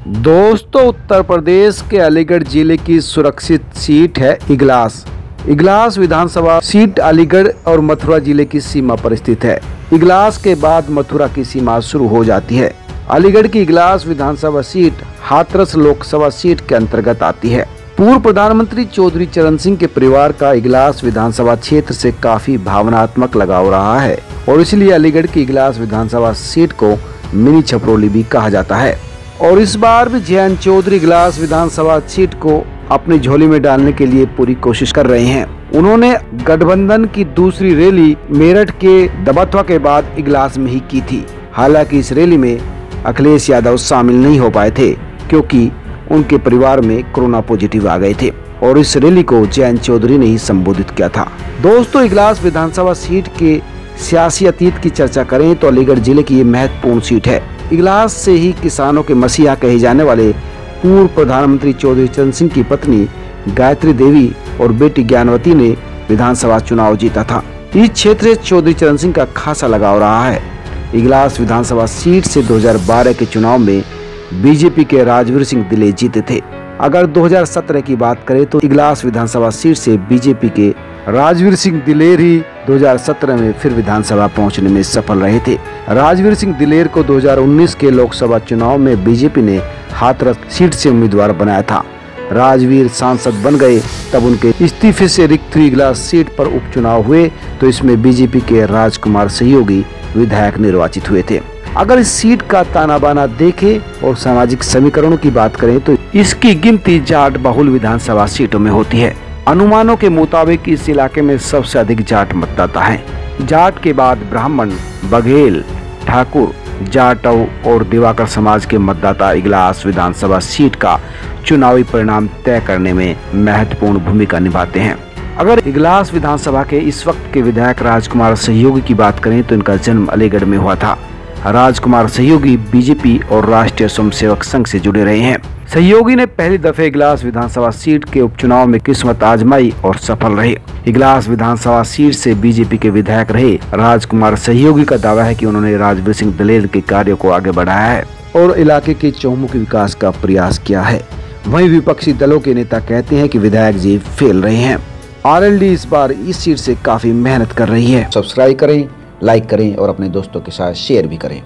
दोस्तों, उत्तर प्रदेश के अलीगढ़ जिले की सुरक्षित सीट है इगलास। इगलास विधानसभा सीट अलीगढ़ और मथुरा जिले की सीमा पर स्थित है। इगलास के बाद मथुरा की सीमा शुरू हो जाती है। अलीगढ़ की इगलास विधानसभा सीट हाथरस लोकसभा सीट के अंतर्गत आती है। पूर्व प्रधानमंत्री चौधरी चरण सिंह के परिवार का इगलास विधानसभा क्षेत्र से काफी भावनात्मक लगाव रहा है और इसलिए अलीगढ़ की इगलास विधानसभा सीट को मिनी छपरौली भी कहा जाता है। और इस बार भी जयंत चौधरी इगलास विधानसभा सीट को अपनी झोली में डालने के लिए पूरी कोशिश कर रहे हैं। उन्होंने गठबंधन की दूसरी रैली मेरठ के दबथवा के बाद इगलास में ही की थी। हालांकि इस रैली में अखिलेश यादव शामिल नहीं हो पाए थे क्योंकि उनके परिवार में कोरोना पॉजिटिव आ गए थे और इस रैली को जयंत चौधरी ने ही संबोधित किया था। दोस्तों, इगलास विधानसभा सीट के सियासी अतीत की चर्चा करें तो अलीगढ़ जिले की ये महत्वपूर्ण सीट है। इगलास से ही किसानों के मसीहा कहे जाने वाले पूर्व प्रधानमंत्री चौधरी चरण सिंह की पत्नी गायत्री देवी और बेटी ज्ञानवती ने विधानसभा चुनाव जीता था। इस क्षेत्र से चौधरी चरण सिंह का खासा लगाव रहा है। इगलास विधानसभा सीट से 2012 के चुनाव में बीजेपी के राजवीर सिंह दिलेर जीते थे। अगर 2017 की बात करें तो इगलास विधानसभा सीट से बीजेपी के राजवीर सिंह दिलेर ही 2017 में फिर विधानसभा पहुंचने में सफल रहे थे। राजवीर सिंह दिलेर को 2019 के लोकसभा चुनाव में बीजेपी ने हाथरस सीट से उम्मीदवार बनाया था। राजवीर सांसद बन गए, तब उनके इस्तीफे से रिक्त इगलास सीट पर उपचुनाव हुए तो इसमें बीजेपी के राजकुमार सहयोगी विधायक निर्वाचित हुए थे। अगर इस सीट का ताना बाना देखें और सामाजिक समीकरणों की बात करें तो इसकी गिनती जाट बहुल विधानसभा सीटों में होती है। अनुमानों के मुताबिक इस इलाके में सबसे अधिक जाट मतदाता हैं। जाट के बाद ब्राह्मण, बघेल, ठाकुर, जाटव और दिवाकर समाज के मतदाता इगलास विधानसभा सीट का चुनावी परिणाम तय करने में महत्वपूर्ण भूमिका निभाते हैं। अगर इगलास विधानसभा के इस वक्त के विधायक राजकुमार सहयोगी की बात करें तो इनका जन्म अलीगढ़ में हुआ था। राजकुमार सहयोगी बीजेपी और राष्ट्रीय स्वयंसेवक संघ से जुड़े रहे हैं। सहयोगी ने पहली दफे इगलास विधानसभा सीट के उपचुनाव में किस्मत आजमाई और सफल रहे। इगलास विधानसभा सीट से बीजेपी के विधायक रहे राजकुमार सहयोगी का दावा है कि उन्होंने राजवीर सिंह दिलेर के कार्यों को आगे बढ़ाया है और इलाके के चहुमुखी विकास का प्रयास किया है। वहीं विपक्षी दलों के नेता कहते हैं कि विधायक जी फेल रहे हैं। आरएलडी इस बार इस सीट से काफी मेहनत कर रही है। सब्सक्राइब करें, लाइक करें और अपने दोस्तों के साथ शेयर भी करें।